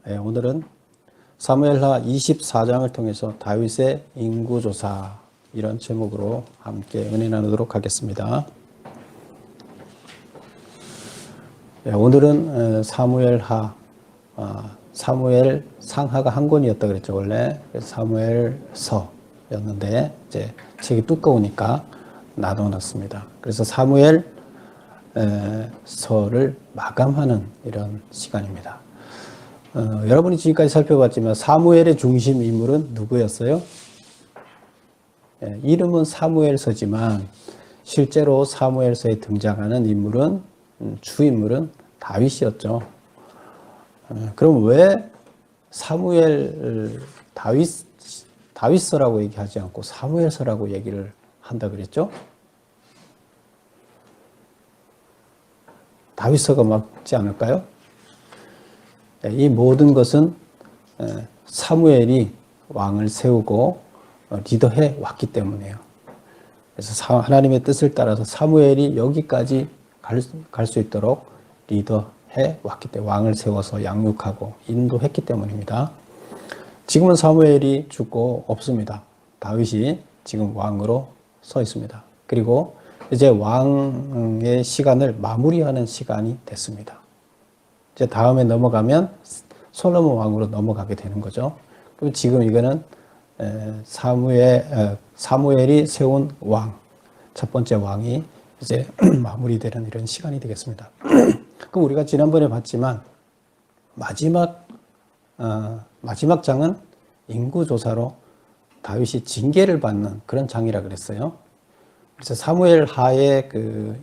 오늘은 사무엘하 24장을 통해서 다윗의 인구조사 이런 제목으로 함께 은혜 나누도록 하겠습니다. 오늘은 사무엘 상하가 한 권이었다 그랬죠. 원래 사무엘서였는데 이제 책이 두꺼우니까 나눠놨습니다. 그래서 사무엘 서를 마감하는 이런 시간입니다. 여러분이 지금까지 살펴봤지만 사무엘의 중심 인물은 누구였어요? 이름은 사무엘서지만 실제로 사무엘서에 등장하는 인물은 주인물은 다윗이었죠. 그럼 왜 다윗서라고 얘기하지 않고 사무엘서라고 얘기를 한다 그랬죠? 다윗서가 맞지 않을까요? 이 모든 것은 사무엘이 왕을 세우고 리더해 왔기 때문이에요. 그래서 하나님의 뜻을 따라서 사무엘이 여기까지 갈 수 있도록 리더해 왔기 때문에 왕을 세워서 양육하고 인도했기 때문입니다. 지금은 사무엘이 죽고 없습니다. 다윗이 지금 왕으로 서 있습니다. 그리고 이제 왕의 시간을 마무리하는 시간이 됐습니다. 이제 다음에 넘어가면 솔로몬 왕으로 넘어가게 되는 거죠. 그럼 지금 이거는 사무엘이 세운 왕, 첫 번째 왕이 이제 마무리되는 이런 시간이 되겠습니다. 그럼 우리가 지난번에 봤지만 마지막 장은 인구조사로 다윗이 징계를 받는 그런 장이라 그랬어요. 그래서 사무엘 하의 그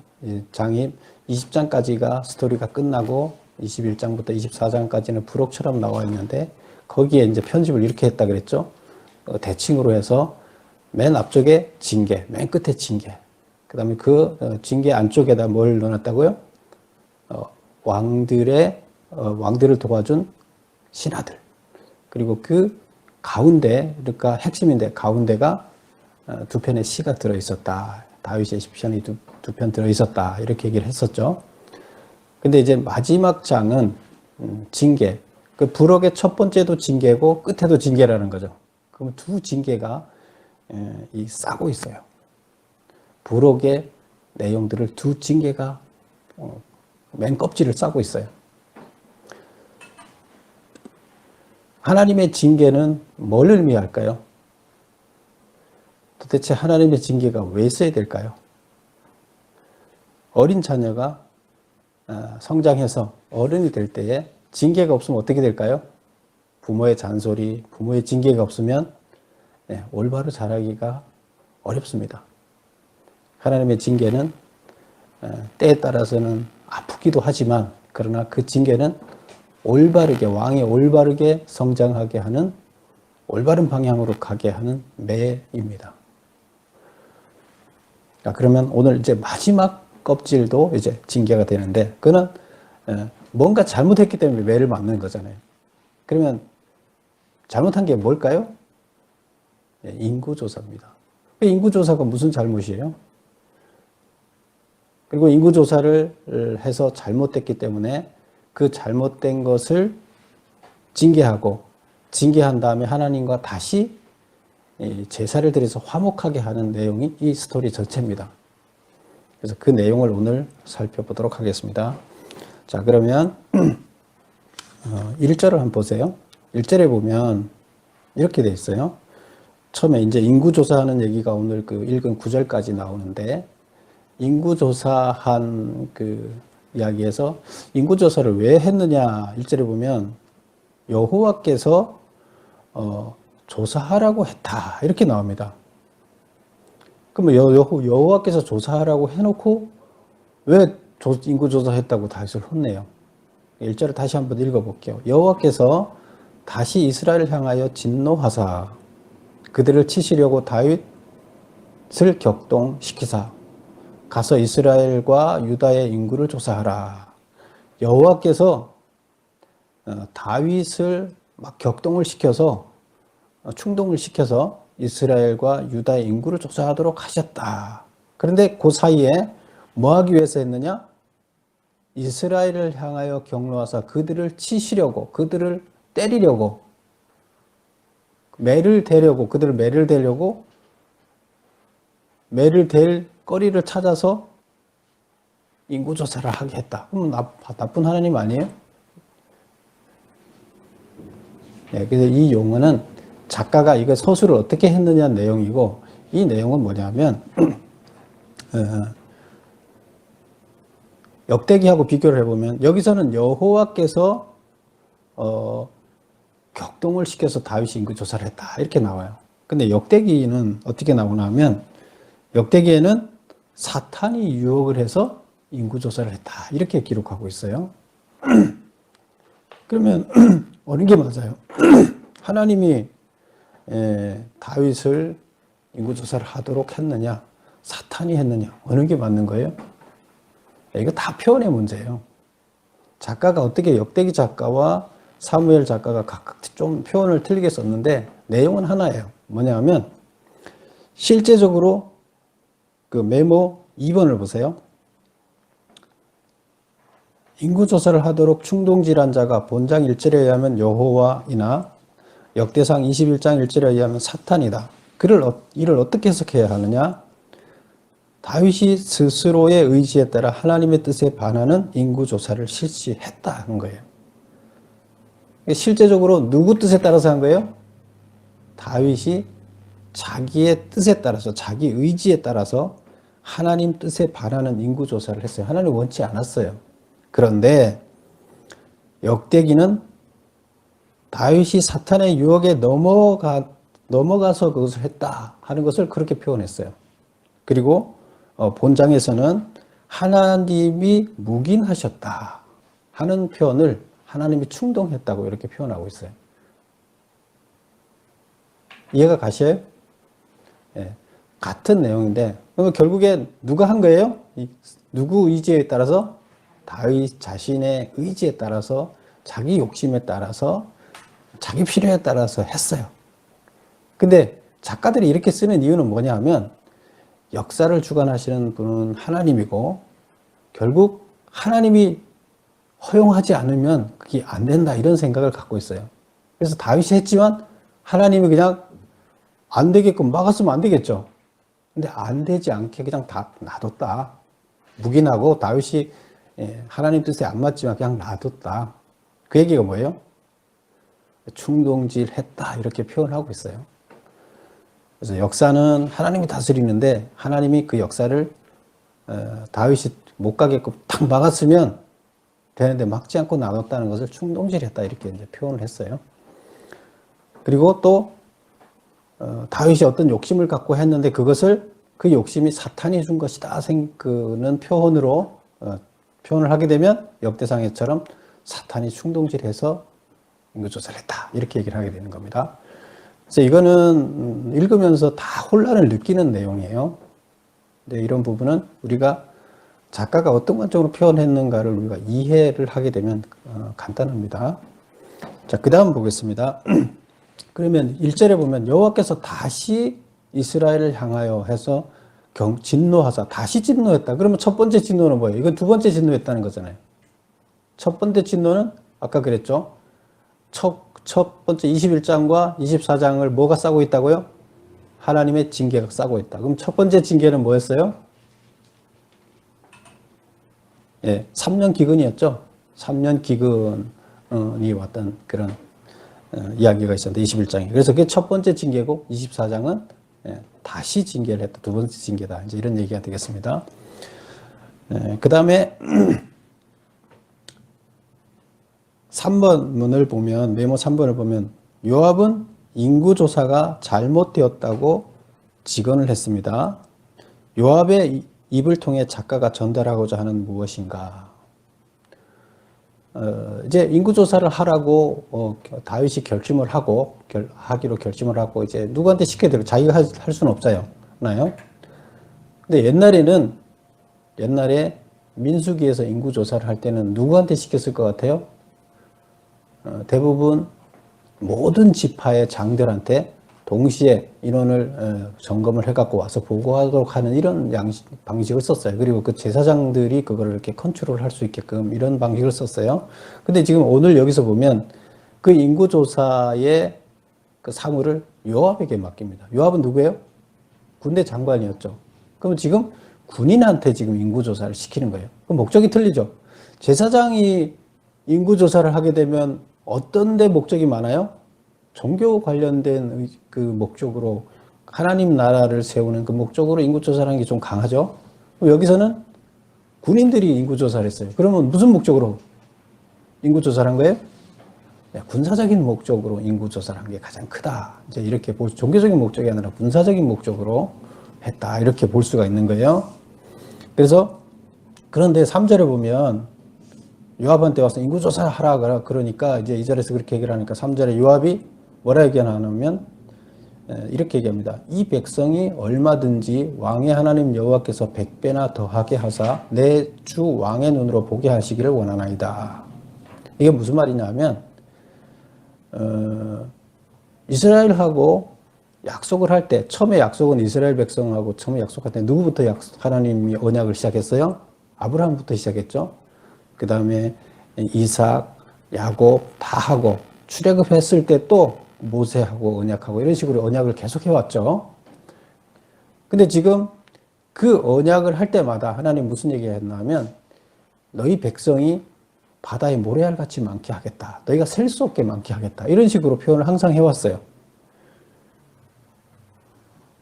장이 20장까지가 스토리가 끝나고 21장부터 24장까지는 부록처럼 나와 있는데 거기에 이제 편집을 이렇게 했다 그랬죠. 대칭으로 해서 맨 앞쪽에 징계, 맨 끝에 징계. 그 다음에 그 징계 안쪽에다 뭘 넣어놨다고요? 왕들을 도와준 신하들. 그리고 그 가운데, 그러니까 핵심인데 가운데가 두 편의 시가 들어있었다. 다윗의 시편이 두 편 들어있었다. 이렇게 얘기를 했었죠. 근데 이제 마지막 장은 징계. 그 부록의 첫 번째도 징계고 끝에도 징계라는 거죠. 그럼 두 징계가 싸고 있어요. 부록의 내용들을 두 징계가 맨 껍질을 싸고 있어요. 하나님의 징계는 뭘 의미할까요? 도대체 하나님의 징계가 왜 있어야 될까요? 어린 자녀가 성장해서 어른이 될 때에 징계가 없으면 어떻게 될까요? 부모의 잔소리, 부모의 징계가 없으면 올바로 자라기가 어렵습니다. 하나님의 징계는 때에 따라서는 아프기도 하지만 그러나 그 징계는 올바르게 왕이 올바르게 성장하게 하는 올바른 방향으로 가게 하는 매입니다. 그러면 오늘 이제 마지막 껍질도 이제 징계가 되는데 그는 뭔가 잘못했기 때문에 매를 맞는 거잖아요. 그러면 잘못한 게 뭘까요? 인구조사입니다. 인구조사가 무슨 잘못이에요? 그리고 인구조사를 해서 잘못됐기 때문에 그 잘못된 것을 징계한 다음에 하나님과 다시 제사를 드려서 화목하게 하는 내용이 이 스토리 전체입니다. 그래서 그 내용을 오늘 살펴보도록 하겠습니다. 자, 그러면 1절을 한번 보세요. 1절에 보면 이렇게 돼 있어요. 처음에 이제 인구조사하는 얘기가 오늘 그 읽은 9절까지 나오는데 인구조사한 그 이야기에서 인구조사를 왜 했느냐 1절에 보면 여호와께서 조사하라고 했다 이렇게 나옵니다. 그러면 여호와께서 조사하라고 해놓고 왜 인구조사했다고 다윗을 혼내요? 1절을 다시 한번 읽어볼게요. 여호와께서 다시 이스라엘을 향하여 진노하사 그들을 치시려고 다윗을 격동시키사 가서 이스라엘과 유다의 인구를 조사하라. 여호와께서 다윗을 막 격동을 시켜서 충동을 시켜서 이스라엘과 유다의 인구를 조사하도록 하셨다. 그런데 그 사이에 뭐 하기 위해서 했느냐? 이스라엘을 향하여 경로하사 그들을 치시려고, 그들을 때리려고, 매를 대려고, 그들을 매를 대려고 매를 댈 거리를 찾아서 인구조사를 하게 했다. 그럼 나쁜 하나님 아니에요? 네, 그래서 이 용어는 작가가 이거 서술을 어떻게 했느냐 내용이고, 이 내용은 뭐냐면 역대기하고 비교를 해보면 여기서는 여호와께서 격동을 시켜서 다윗이 인구조사를 했다 이렇게 나와요. 근데 역대기는 어떻게 나오나 하면 역대기에는 사탄이 유혹을 해서 인구조사를 했다 이렇게 기록하고 있어요. 그러면 어느 게 맞아요? 하나님이 다윗을 인구조사를 하도록 했느냐, 사탄이 했느냐, 어느 게 맞는 거예요? 이거 다 표현의 문제예요. 작가가 어떻게 역대기 작가와 사무엘 작가가 각각 좀 표현을 틀리게 썼는데 내용은 하나예요. 뭐냐면 실제적으로 그 메모 2번을 보세요. 인구조사를 하도록 충동질한 자가 본장 1절에 의하면 여호와이나 역대상 21장 1절에 의하면 사탄이다. 이를 어떻게 해석해야 하느냐? 다윗이 스스로의 의지에 따라 하나님의 뜻에 반하는 인구조사를 실시했다는 거예요. 실제적으로 누구 뜻에 따라서 한 거예요? 다윗이 자기의 뜻에 따라서, 자기 의지에 따라서 하나님 뜻에 반하는 인구조사를 했어요. 하나님 원치 않았어요. 그런데 역대기는 다윗이 사탄의 유혹에 넘어가서 그것을 했다 하는 것을 그렇게 표현했어요. 그리고 본장에서는 하나님이 묵인하셨다 하는 표현을 하나님이 충동했다고 이렇게 표현하고 있어요. 이해가 가셔요? 네. 같은 내용인데 그러면 결국에 누가 한 거예요? 누구 의지에 따라서? 다윗 자신의 의지에 따라서, 자기 욕심에 따라서, 자기 필요에 따라서 했어요. 근데 작가들이 이렇게 쓰는 이유는 뭐냐 하면 역사를 주관하시는 분은 하나님이고 결국 하나님이 허용하지 않으면 그게 안 된다 이런 생각을 갖고 있어요. 그래서 다윗이 했지만 하나님이 그냥 안 되게끔 막았으면 안 되겠죠. 근데 안 되지 않게 그냥 다 놔뒀다. 묵인하고 다윗이 하나님 뜻에 안 맞지만 그냥 놔뒀다. 그 얘기가 뭐예요? 충동질했다 이렇게 표현하고 있어요. 그래서 역사는 하나님이 다스리는데 하나님이 그 역사를 다윗이 못 가게끔 탁 막았으면 되는데 막지 않고 놔뒀다는 것을 충동질했다 이렇게 이제 표현을 했어요. 그리고 또 다윗이 어떤 욕심을 갖고 했는데 그것을 그 욕심이 사탄이 준 것이다 생각하는 표현으로 표현을 하게 되면 역대상에처럼 사탄이 충동질해서 인구조사를 했다 이렇게 얘기를 하게 되는 겁니다. 그래서 이거는 읽으면서 다 혼란을 느끼는 내용이에요. 근데 이런 부분은 우리가 작가가 어떤 관점으로 표현했는가를 우리가 이해를 하게 되면 간단합니다. 자, 그 다음 보겠습니다. 그러면 1절에 보면 여호와께서 다시 이스라엘을 향하여 해서 진노하사 다시 진노했다. 그러면 첫 번째 진노는 뭐예요? 이건 두 번째 진노했다는 거잖아요. 첫 번째 진노는 아까 그랬죠. 첫 번째 21장과 24장을 뭐가 싸고 있다고요? 하나님의 징계가 싸고 있다. 그럼 첫 번째 징계는 뭐였어요? 3년 기근이었죠. 3년 기근이 왔던 그런 이야기가 있었는데 21장에. 그래서 그게 첫 번째 징계고 24장은 다시 징계를 했다. 두 번째 징계다. 이제 이런 얘기가 되겠습니다. 그 다음에 3번을 보면, 메모 3번을 보면 요압은 인구조사가 잘못되었다고 직언을 했습니다. 요압의 입을 통해 작가가 전달하고자 하는 무엇인가? 이제 인구조사를 하라고 다윗이 결심을 하고 하기로 결심을 하고 이제 누구한테 시켜야 되고 자기가 할 수는 없잖아요. 근데 옛날에 민수기에서 인구조사를 할 때는 누구한테 시켰을 것 같아요? 대부분 모든 지파의 장들한테 동시에 인원을 점검을 해갖고 와서 보고하도록 하는 이런 방식을 썼어요. 그리고 그 제사장들이 그거를 이렇게 컨트롤 할 수 있게끔 이런 방식을 썼어요. 근데 지금 오늘 여기서 보면 그 인구조사의 그 사무를 요압에게 맡깁니다. 요압은 누구예요? 군대 장관이었죠. 그럼 지금 군인한테 지금 인구조사를 시키는 거예요. 그럼 목적이 틀리죠. 제사장이 인구조사를 하게 되면 어떤 데 목적이 많아요? 종교 관련된 그 목적으로 하나님 나라를 세우는 그 목적으로 인구조사라는 게 좀 강하죠. 그럼 여기서는 군인들이 인구조사를 했어요. 그러면 무슨 목적으로 인구조사를 한 거예요? 군사적인 목적으로 인구조사를 한 게 가장 크다. 이제 이렇게 종교적인 목적이 아니라 군사적인 목적으로 했다. 이렇게 볼 수가 있는 거예요. 그래서 그런데 3절에 보면 요압한테 와서 인구조사를 하라 그러니까 이제 2절에서 그렇게 얘기를 하니까 3절에 요압이 뭐라 얘기하냐면 이렇게 얘기합니다. 이 백성이 얼마든지 왕의 하나님 여호와께서 100배나 더하게 하사 내 주 왕의 눈으로 보게 하시기를 원하나이다. 이게 무슨 말이냐면 이스라엘하고 약속을 할 때 처음에 약속은 이스라엘 백성하고 처음에 약속할 때 누구부터 하나님이 언약을 시작했어요? 아브라함부터 시작했죠. 그 다음에 이삭, 야곱 다 하고 출애굽했을 때 또 모세하고 언약하고 이런 식으로 언약을 계속 해왔죠. 근데 지금 그 언약을 할 때마다 하나님 무슨 얘기 했냐면 너희 백성이 바다에 모래알같이 많게 하겠다. 너희가 셀 수 없게 많게 하겠다. 이런 식으로 표현을 항상 해왔어요.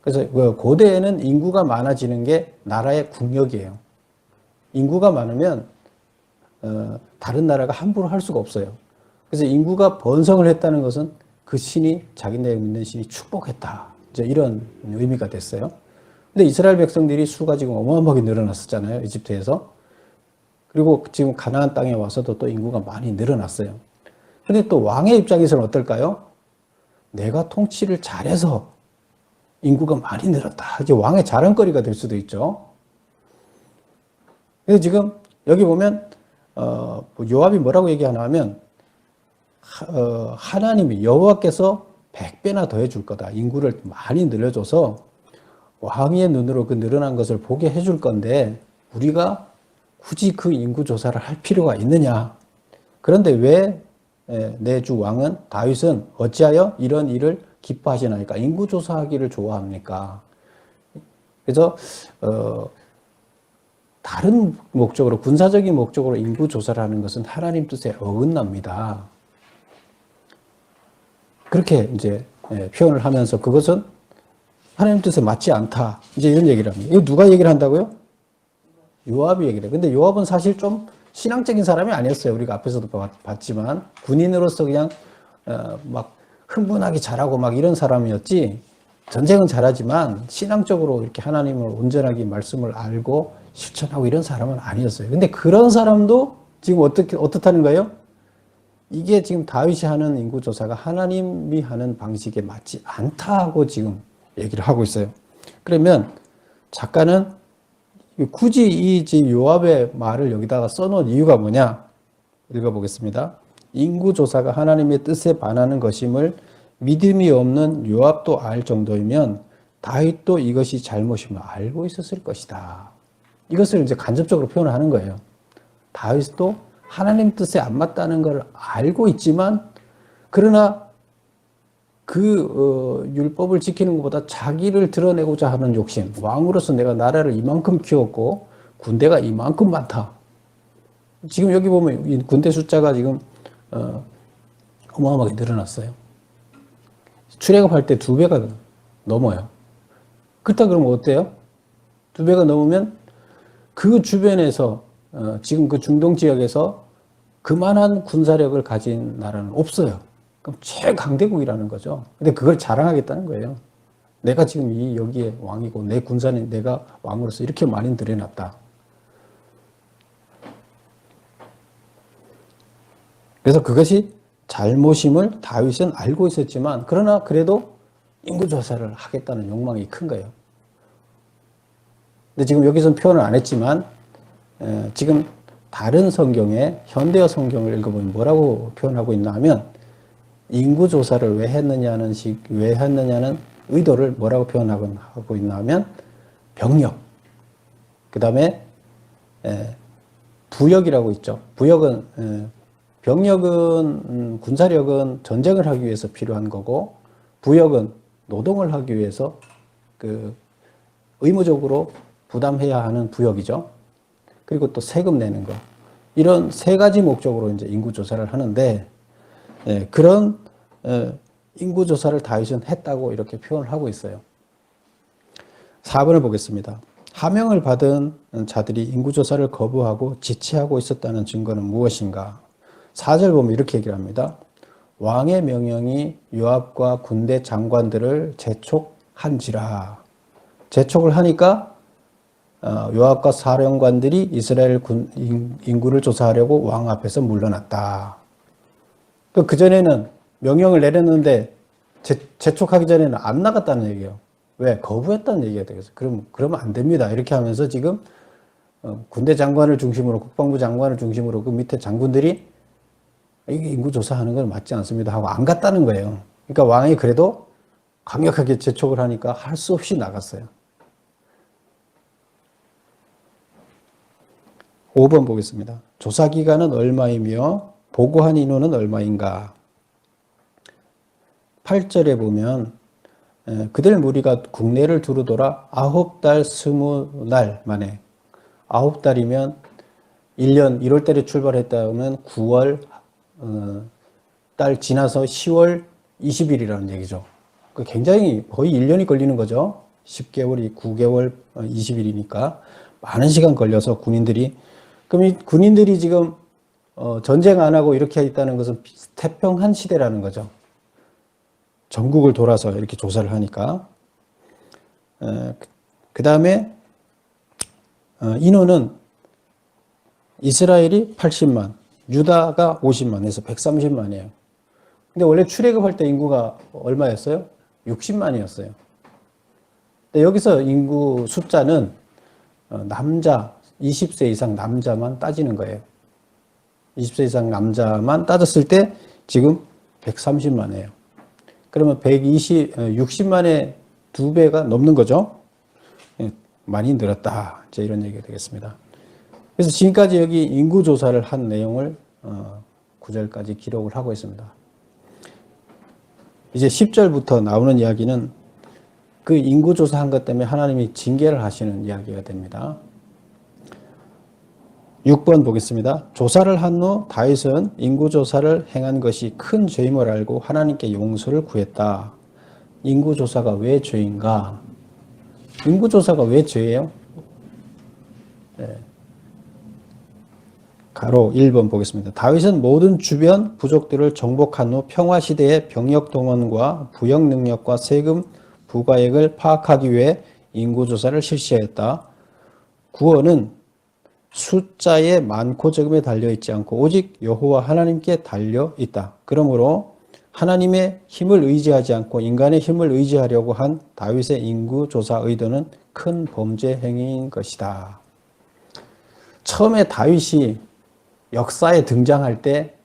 그래서 고대에는 인구가 많아지는 게 나라의 국력이에요. 인구가 많으면 다른 나라가 함부로 할 수가 없어요. 그래서 인구가 번성을 했다는 것은 그 신이 자기네 믿는 신이 축복했다. 이제 이런 의미가 됐어요. 근데 이스라엘 백성들이 수가 지금 어마어마하게 늘어났었잖아요. 이집트에서. 그리고 지금 가나안 땅에 와서도 또 인구가 많이 늘어났어요. 근데 또 왕의 입장에서는 어떨까요? 내가 통치를 잘해서 인구가 많이 늘었다. 이제 왕의 자랑거리가 될 수도 있죠. 그래서 지금 여기 보면 요압이 뭐라고 얘기하나 하면 하나님이 여호와께서 100배나 더해 줄 거다. 인구를 많이 늘려줘서 왕의 눈으로 그 늘어난 것을 보게 해줄 건데 우리가 굳이 그 인구 조사를 할 필요가 있느냐. 그런데 왜 내 주 왕은 다윗은 어찌하여 이런 일을 기뻐하시나이까? 인구 조사하기를 좋아합니까? 그래서 다른 목적으로 군사적인 목적으로 인구 조사를 하는 것은 하나님 뜻에 어긋납니다. 그렇게 이제 표현을 하면서 그것은 하나님 뜻에 맞지 않다. 이제 이런 얘기를 합니다. 이거 누가 얘기를 한다고요? 요압이 얘기를 해요. 근데 요압은 사실 좀 신앙적인 사람이 아니었어요. 우리가 앞에서도 봤지만 군인으로서 그냥 막 흥분하기 잘하고 막 이런 사람이었지. 전쟁은 잘하지만 신앙적으로 이렇게 하나님을 온전하게 말씀을 알고 실천하고 이런 사람은 아니었어요. 근데 그런 사람도 지금 어떻다는 거예요? 이게 지금 다윗이 하는 인구조사가 하나님이 하는 방식에 맞지 않다고 지금 얘기를 하고 있어요. 그러면 작가는 굳이 이 요압의 말을 여기다가 써놓은 이유가 뭐냐? 읽어보겠습니다. 인구조사가 하나님의 뜻에 반하는 것임을 믿음이 없는 요압도 알 정도이면 다윗도 이것이 잘못임을 알고 있었을 것이다. 이것을 이제 간접적으로 표현하는 거예요. 다윗도 하나님 뜻에 안 맞다는 걸 알고 있지만 그러나 그 율법을 지키는 것보다 자기를 드러내고자 하는 욕심, 왕으로서 내가 나라를 이만큼 키웠고 군대가 이만큼 많다. 지금 여기 보면 이 군대 숫자가 지금 어마어마하게 늘어났어요. 출애굽할 때 2배가 넘어요. 그렇다 그러면 어때요? 2배가 넘으면 그 주변에서 지금 그 중동 지역에서 그만한 군사력을 가진 나라는 없어요. 그럼 최강대국이라는 거죠. 근데 그걸 자랑하겠다는 거예요. 내가 지금 여기에 왕이고 내 군사는 내가 왕으로서 이렇게 많이 늘여놨다. 그래서 그것이 잘못임을 다윗은 알고 있었지만 그러나 그래도 인구조사를 하겠다는 욕망이 큰 거예요. 근데 지금 여기서는 표현을 안 했지만 지금 다른 성경에 현대어 성경을 읽어보면 뭐라고 표현하고 있나 하면 인구조사를 왜 했느냐는 의도를 뭐라고 표현하고 있나 하면 병력, 그 다음에 부역이라고 있죠. 부역은 병력은 군사력은 전쟁을 하기 위해서 필요한 거고 부역은 노동을 하기 위해서 그 의무적으로 부담해야 하는 부역이죠. 그리고 또 세금 내는 거. 이런 세 가지 목적으로 이제 인구 조사를 하는데 그런 인구 조사를 다윗은 했다고 이렇게 표현을 하고 있어요. 4번을 보겠습니다. 하명을 받은 자들이 인구 조사를 거부하고 지체하고 있었다는 증거는 무엇인가? 4절 보면 이렇게 얘기를 합니다. 왕의 명령이 요압과 군대 장관들을 재촉한지라. 재촉을 하니까 요압과 사령관들이 이스라엘 군 인구를 조사하려고 왕 앞에서 물러났다. 그전에는 명령을 내렸는데 재촉하기 전에는 안 나갔다는 얘기예요. 왜? 거부했다는 얘기가 되겠어요. 그러면 안 됩니다. 이렇게 하면서 지금 군대 장관을 중심으로 국방부 장관을 중심으로 그 밑에 장군들이 이게 인구 조사하는 건 맞지 않습니다 하고 안 갔다는 거예요. 그러니까 왕이 그래도 강력하게 재촉을 하니까 할 수 없이 나갔어요. 5번 보겠습니다. 조사 기간은 얼마이며 보고한 인원은 얼마인가? 8절에 보면 그들 무리가 국내를 두루 돌아 9달 20날 만에 9달이면 1년 1월 달에 출발했다면 9월 달 지나서 10월 20일이라는 얘기죠. 굉장히 거의 1년이 걸리는 거죠. 10개월이 9개월 20일이니까 많은 시간 걸려서 군인들이 그럼 이 군인들이 지금 전쟁 안 하고 이렇게 있다는 것은 태평한 시대라는 거죠. 전국을 돌아서 이렇게 조사를 하니까. 그 다음에 인원은 이스라엘이 80만, 유다가 50만에서 130만이에요. 근데 원래 출애굽할 때 인구가 얼마였어요? 60만이었어요. 근데 여기서 인구 숫자는 남자 20세 이상 남자만 따지는 거예요. 20세 이상 남자만 따졌을 때 지금 130만이에요. 그러면 60만의 2배가 넘는 거죠. 많이 늘었다. 이제 이런 얘기가 되겠습니다. 그래서 지금까지 여기 인구 조사를 한 내용을 9절까지 기록을 하고 있습니다. 이제 10절부터 나오는 이야기는 그 인구 조사한 것 때문에 하나님이 징계를 하시는 이야기가 됩니다. 6번 보겠습니다. 조사를 한 후 다윗은 인구조사를 행한 것이 큰 죄임을 알고 하나님께 용서를 구했다. 인구조사가 왜 죄인가? 인구조사가 왜 죄예요? 네. 가로 1번 보겠습니다. 다윗은 모든 주변 부족들을 정복한 후 평화시대의 병력 동원과 부역 능력과 세금 부과액을 파악하기 위해 인구조사를 실시했다. 구원은 숫자의 많고 적음에 달려있지 않고 오직 여호와 하나님께 달려있다. 그러므로 하나님의 힘을 의지하지 않고 인간의 힘을 의지하려고 한 다윗의 인구조사 의도는 큰 범죄 행위인 것이다. 처음에 다윗이 역사에 등장할 때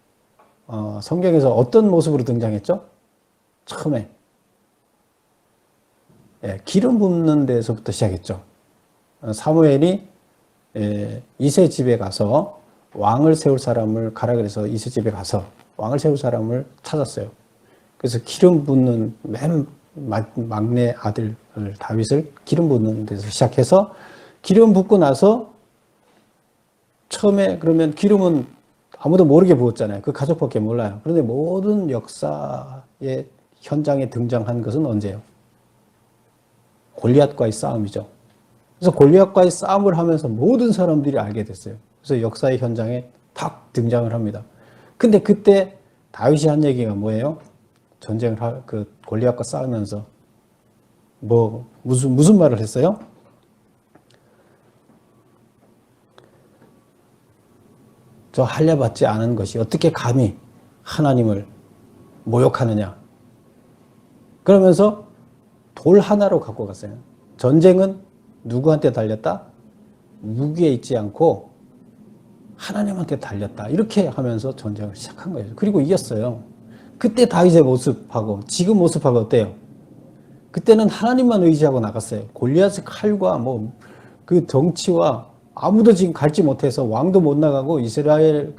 성경에서 어떤 모습으로 등장했죠? 처음에 기름 붓는 데서부터 시작했죠. 사무엘이 이새 집에 가서 왕을 세울 사람을 가라 그래서 이새 집에 가서 왕을 세울 사람을 찾았어요. 그래서 기름 붓는 맨 막내 아들 다윗을 기름 붓는 데서 시작해서 기름 붓고 나서 처음에 그러면 기름은 아무도 모르게 부었잖아요. 그 가족밖에 몰라요. 그런데 모든 역사의 현장에 등장한 것은 언제예요? 골리앗과의 싸움이죠. 그래서 골리앗과의 싸움을 하면서 모든 사람들이 알게 됐어요. 그래서 역사의 현장에 탁 등장을 합니다. 근데 그때 다윗이 한 얘기가 뭐예요? 전쟁을 골리앗과 싸우면서 무슨 말을 했어요? 저 할례받지 않은 것이 어떻게 감히 하나님을 모욕하느냐? 그러면서 돌 하나로 갖고 갔어요. 전쟁은 누구한테 달렸다? 무기에 있지 않고 하나님한테 달렸다. 이렇게 하면서 전쟁을 시작한 거예요. 그리고 이겼어요. 그때 다윗의 모습하고 지금 모습하고 어때요? 그때는 하나님만 의지하고 나갔어요. 골리앗의 칼과 그 덩치와 아무도 지금 갈지 못해서 왕도 못 나가고 이스라엘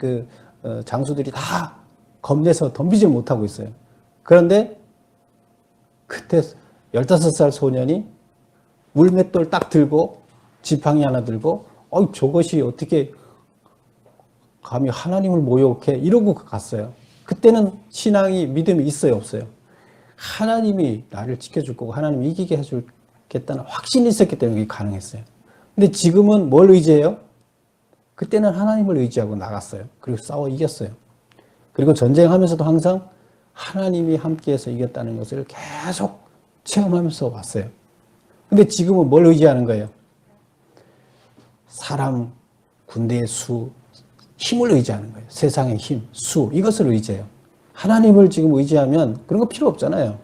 장수들이 다 겁내서 덤비질 못하고 있어요. 그런데 그때 15살 소년이 물맷돌 딱 들고 지팡이 하나 들고 저것이 어떻게 감히 하나님을 모욕해 이러고 갔어요. 그때는 신앙이 믿음이 있어요 없어요? 하나님이 나를 지켜줄 거고 하나님이 이기게 해주겠다는 확신이 있었기 때문에 이게 가능했어요. 근데 지금은 뭘 의지해요? 그때는 하나님을 의지하고 나갔어요. 그리고 싸워 이겼어요. 그리고 전쟁하면서도 항상 하나님이 함께해서 이겼다는 것을 계속 체험하면서 왔어요. 근데 지금은 뭘 의지하는 거예요? 사람, 군대의 수, 힘을 의지하는 거예요. 세상의 힘, 수, 이것을 의지해요. 하나님을 지금 의지하면 그런 거 필요 없잖아요.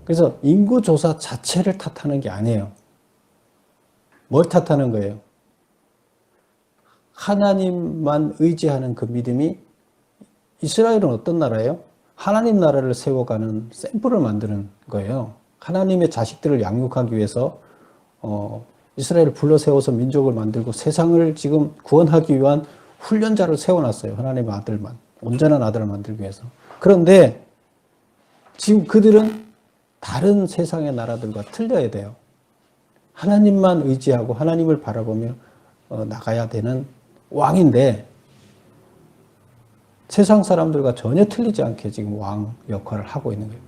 그래서 인구조사 자체를 탓하는 게 아니에요. 뭘 탓하는 거예요? 하나님만 의지하는 그 믿음이 이스라엘은 어떤 나라예요? 하나님 나라를 세워가는 샘플을 만드는 거예요. 하나님의 자식들을 양육하기 위해서 이스라엘을 불러 세워서 민족을 만들고 세상을 지금 구원하기 위한 훈련자를 세워놨어요. 하나님의 아들만. 온전한 아들을 만들기 위해서. 그런데 지금 그들은 다른 세상의 나라들과 틀려야 돼요. 하나님만 의지하고 하나님을 바라보며 나가야 되는 왕인데 세상 사람들과 전혀 틀리지 않게 지금 왕 역할을 하고 있는 거예요.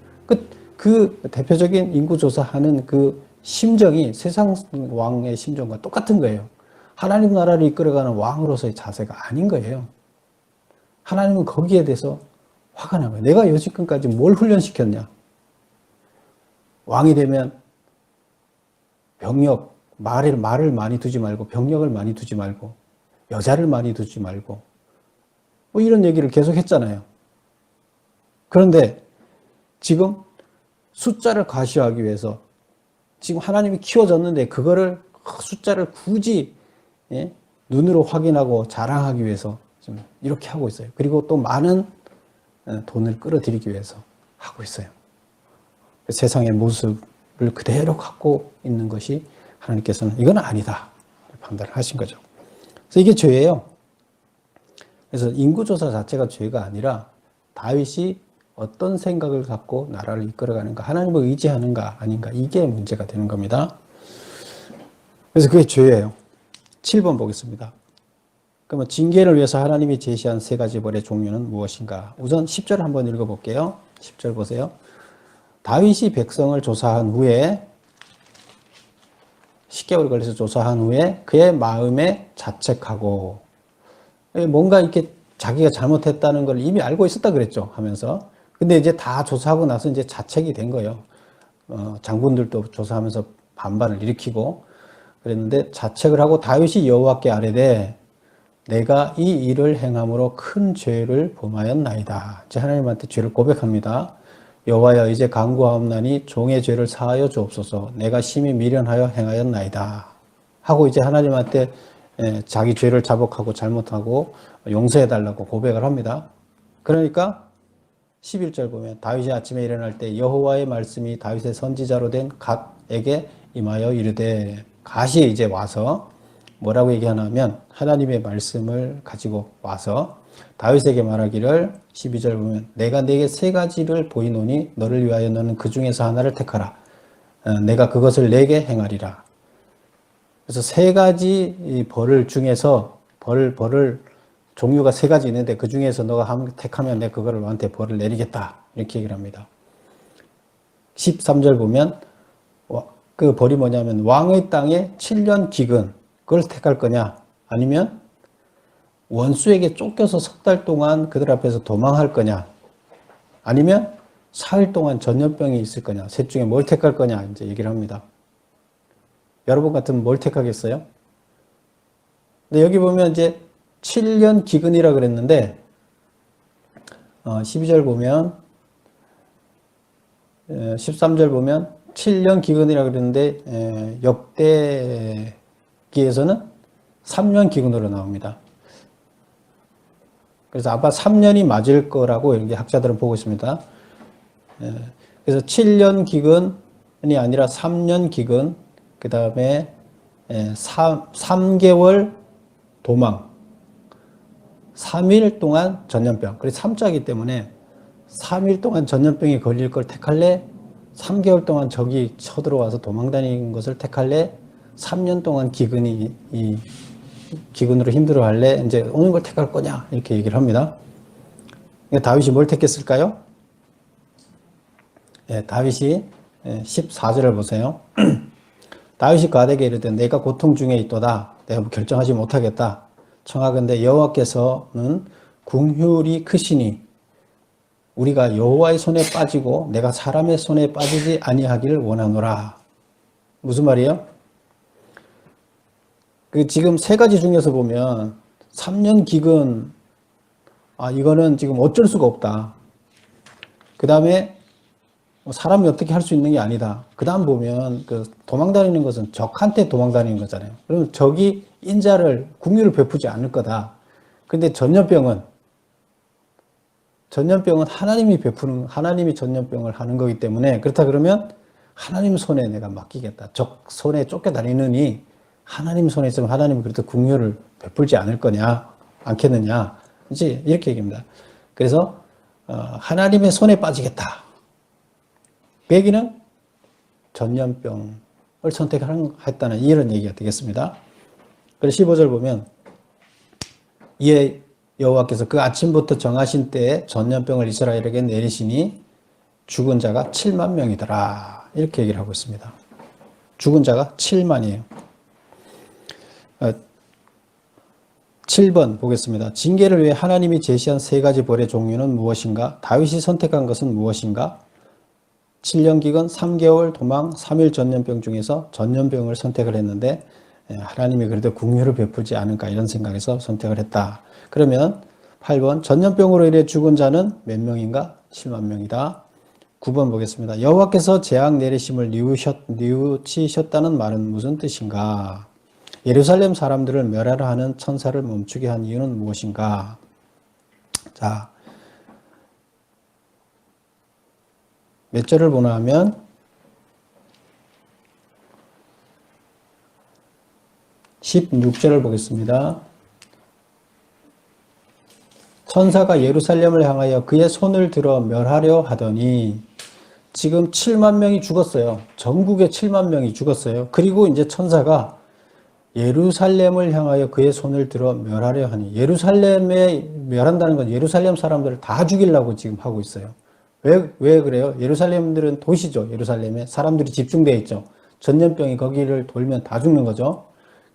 그 대표적인 인구조사하는 그 심정이 세상 왕의 심정과 똑같은 거예요. 하나님 나라를 이끌어가는 왕으로서의 자세가 아닌 거예요. 하나님은 거기에 대해서 화가 난 거예요. 내가 여지껏까지 뭘 훈련시켰냐? 왕이 되면 병력, 말을 많이 두지 말고 병력을 많이 두지 말고 여자를 많이 두지 말고 뭐 이런 얘기를 계속 했잖아요. 그런데 지금 숫자를 과시하기 위해서 지금 하나님이 키워졌는데 그거를 숫자를 굳이 눈으로 확인하고 자랑하기 위해서 지금 이렇게 하고 있어요. 그리고 또 많은 돈을 끌어들이기 위해서 하고 있어요. 세상의 모습을 그대로 갖고 있는 것이 하나님께서는 이건 아니다 판단을 하신 거죠. 그래서 이게 죄예요. 그래서 인구조사 자체가 죄가 아니라 다윗이 어떤 생각을 갖고 나라를 이끌어가는가, 하나님을 의지하는가 아닌가, 이게 문제가 되는 겁니다. 그래서 그게 죄예요. 7번 보겠습니다. 그러면 징계를 위해서 하나님이 제시한 세 가지 벌의 종류는 무엇인가? 우선 10절 한번 읽어볼게요. 10절 보세요. 다윗이 백성을 조사한 후에 10개월 걸려서 조사한 후에 그의 마음에 자책하고 뭔가 이렇게 자기가 잘못했다는 걸 이미 알고 있었다 그랬죠. 하면서 근데 이제 다 조사하고 나서 이제 자책이 된 거예요. 장군들도 조사하면서 반발을 일으키고 그랬는데 자책을 하고 다윗이 여호와께 아뢰되 내가 이 일을 행함으로 큰 죄를 범하였나이다. 이제 하나님한테 죄를 고백합니다. 여호와여 이제 간구하옵나니 종의 죄를 사하여 주옵소서. 내가 심히 미련하여 행하였나이다. 하고 이제 하나님한테 자기 죄를 자복하고 잘못하고 용서해달라고 고백을 합니다. 그러니까 11절 보면 다윗이 아침에 일어날 때 여호와의 말씀이 다윗의 선지자로 된 갓에게 임하여 이르되 갓이 이제 와서 뭐라고 얘기하냐면 하나님의 말씀을 가지고 와서 다윗에게 말하기를 12절 보면 내가 네게 세 가지를 보이노니 너를 위하여 너는 그 중에서 하나를 택하라. 내가 그것을 네게 행하리라. 그래서 세 가지 벌을 중에서 벌을 종류가 세 가지 있는데 그 중에서 너가 택하면 내가 그거를 너한테 벌을 내리겠다. 이렇게 얘기를 합니다. 13절 보면 그 벌이 뭐냐면 왕의 땅에 7년 기근 그걸 택할 거냐 아니면 원수에게 쫓겨서 석 달 동안 그들 앞에서 도망할 거냐 아니면 사흘 동안 전염병이 있을 거냐 셋 중에 뭘 택할 거냐 이제 얘기를 합니다. 여러분 같으면 뭘 택하겠어요? 근데 여기 보면 이제 7년 기근이라 그랬는데 12절 보면 13절 보면 7년 기근이라 그랬는데 역대기에서는 3년 기근으로 나옵니다. 그래서 아마 3년이 맞을 거라고 이렇게 학자들은 보고 있습니다. 그래서 7년 기근이 아니라 3년 기근, 그 다음에 3개월 도망, 3일 동안 전염병. 그래서 3자이기 때문에 3일 동안 전염병이 걸릴 걸 택할래? 3개월 동안 적이 쳐들어와서 도망다니는 것을 택할래? 3년 동안 기근으로 힘들어할래? 이제 오는 걸 택할 거냐? 이렇게 얘기를 합니다. 그러니까 다윗이 뭘 택했을까요? 다윗이 14절을 보세요. 다윗이 가데게 이르되 내가 고통 중에 있도다. 내가 뭐 결정하지 못하겠다. 청하건대 여호와께서는 궁휼이 크시니 우리가 여호와의 손에 빠지고 내가 사람의 손에 빠지지 아니하기를 원하노라. 무슨 말이에요? 지금 세 가지 중에서 보면 3년 기근, 이거는 지금 어쩔 수가 없다. 그 다음에 사람이 어떻게 할 수 있는 게 아니다. 그 다음 보면 도망다니는 것은 적한테 도망다니는 거잖아요. 그러면 적이 인자를 궁유를 베푸지 않을 거다. 근데 전염병은 하나님이 전염병을 하는 거기 때문에 그렇다 그러면 하나님 손에 내가 맡기겠다. 적 손에 쫓겨다니느니 하나님 손에 있으면 하나님이 그래도 궁유를 베풀지 않겠느냐. 이제 이렇게 얘기합니다. 그래서 하나님의 손에 빠지겠다. 그 얘기는 전염병을 선택했다는 이런 얘기가 되겠습니다. 그래서 15절 보면 이에 여호와께서 그 아침부터 정하신 때에 전염병을 이스라엘에게 내리시니 죽은 자가 7만 명이더라. 이렇게 얘기를 하고 있습니다. 죽은 자가 7만이에요. 7번 보겠습니다. 징계를 위해 하나님이 제시한 세 가지 벌의 종류는 무엇인가? 다윗이 선택한 것은 무엇인가? 7년 기근, 3개월 도망, 3일 전염병 중에서 전염병을 선택을 했는데 하나님이 그래도 궁유를 베푸지 않을까 이런 생각에서 선택을 했다. 그러면 8번 전염병으로 인해 죽은 자는 몇 명인가? 7만 명이다. 9번 보겠습니다. 여호와께서 재앙 내리심을 뉘우치셨다는 말은 무슨 뜻인가? 예루살렘 사람들을 멸하라 하는 천사를 멈추게 한 이유는 무엇인가? 자, 몇 절을 보나 하면 16절을 보겠습니다. 천사가 예루살렘을 향하여 그의 손을 들어 멸하려 하더니 지금 7만 명이 죽었어요. 전국에 7만 명이 죽었어요. 그리고 이제 천사가 예루살렘을 향하여 그의 손을 들어 멸하려 하니 예루살렘에 멸한다는 건 예루살렘 사람들을 다 죽이려고 지금 하고 있어요. 왜 그래요? 예루살렘들은 도시죠. 예루살렘에 사람들이 집중되어 있죠. 전염병이 거기를 돌면 다 죽는 거죠.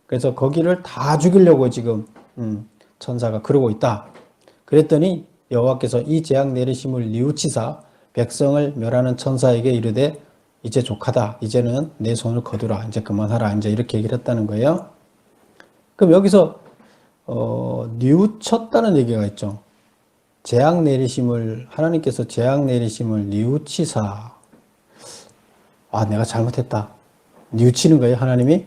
그래서 거기를 다 죽이려고 지금 천사가 그러고 있다. 그랬더니 여호와께서 이 재앙 내리심을 뉘우치사 백성을 멸하는 천사에게 이르되 이제 족하다. 이제는 내 손을 거두라. 이제 그만하라. 이제 이렇게 얘기를 했다는 거예요. 그럼 여기서 뉘우쳤다는 얘기가 있죠. 하나님께서 재앙 내리심을 뉘우치사. 내가 잘못했다. 뉘우치는 거예요, 하나님이?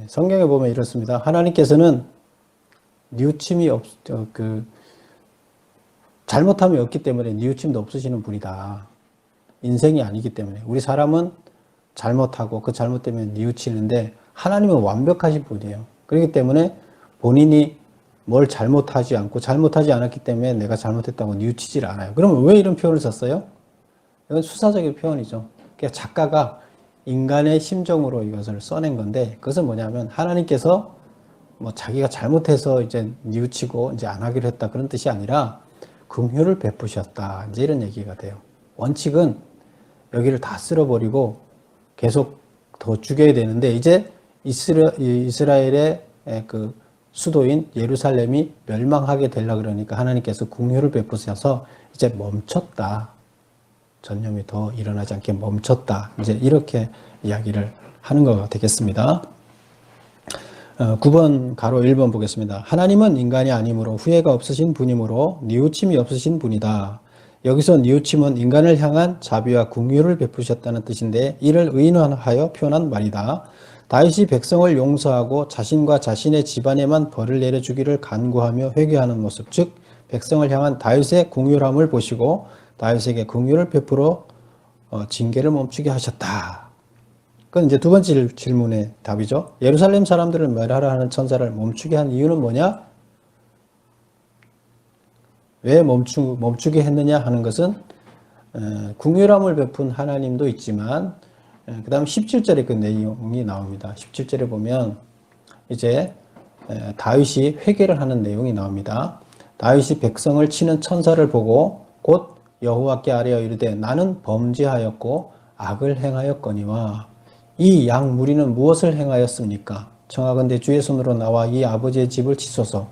성경에 보면 이렇습니다. 하나님께서는 뉘우침이 잘못함이 없기 때문에 뉘우침도 없으시는 분이다. 인생이 아니기 때문에. 우리 사람은 잘못하고 그 잘못 때문에 뉘우치는데 하나님은 완벽하신 분이에요. 그렇기 때문에 본인이 뭘 잘못하지 않았기 때문에 내가 잘못했다고 뉘우치질 않아요. 그러면 왜 이런 표현을 썼어요? 이건 수사적인 표현이죠. 그러니까 작가가 인간의 심정으로 이것을 써낸 건데 그것은 뭐냐면 하나님께서 자기가 잘못해서 이제 뉘우치고 이제 안 하기로 했다 그런 뜻이 아니라 긍휼을 베푸셨다. 이제 이런 얘기가 돼요. 원칙은 여기를 다 쓸어버리고 계속 더 죽여야 되는데 이제 이스라엘의 그 수도인 예루살렘이 멸망하게 되려고 그러니까 하나님께서 긍휼을 베푸셔서 이제 멈췄다. 전염이 더 일어나지 않게 멈췄다. 이제 이렇게 이야기를 하는 것 되겠습니다. 9번 가로 1번 보겠습니다. 하나님은 인간이 아니므로 후회가 없으신 분이므로 뉘우침이 없으신 분이다. 여기서 뉘우침은 인간을 향한 자비와 긍휼을 베푸셨다는 뜻인데 이를 의인화하여 표현한 말이다. 다윗이 백성을 용서하고 자신과 자신의 집안에만 벌을 내려주기를 간구하며 회개하는 모습, 즉 백성을 향한 다윗의 긍휼함을 보시고 다윗에게 긍휼을 베풀어 징계를 멈추게 하셨다. 그건 이제 두 번째 질문의 답이죠. 예루살렘 사람들을 멸하라 하는 천사를 멈추게 한 이유는 뭐냐? 왜 멈추게 했느냐 하는 것은 긍휼함을 베푼 하나님도 있지만 그 다음 17절에 그 내용이 나옵니다. 17절에 보면 이제 다윗이 회개를 하는 내용이 나옵니다. 다윗이 백성을 치는 천사를 보고 곧 여호와께 아뢰어 이르되 나는 범죄하였고 악을 행하였거니와 이 양 무리는 무엇을 행하였습니까? 청하건대 주의 손으로 나와 이 아버지의 집을 치소서.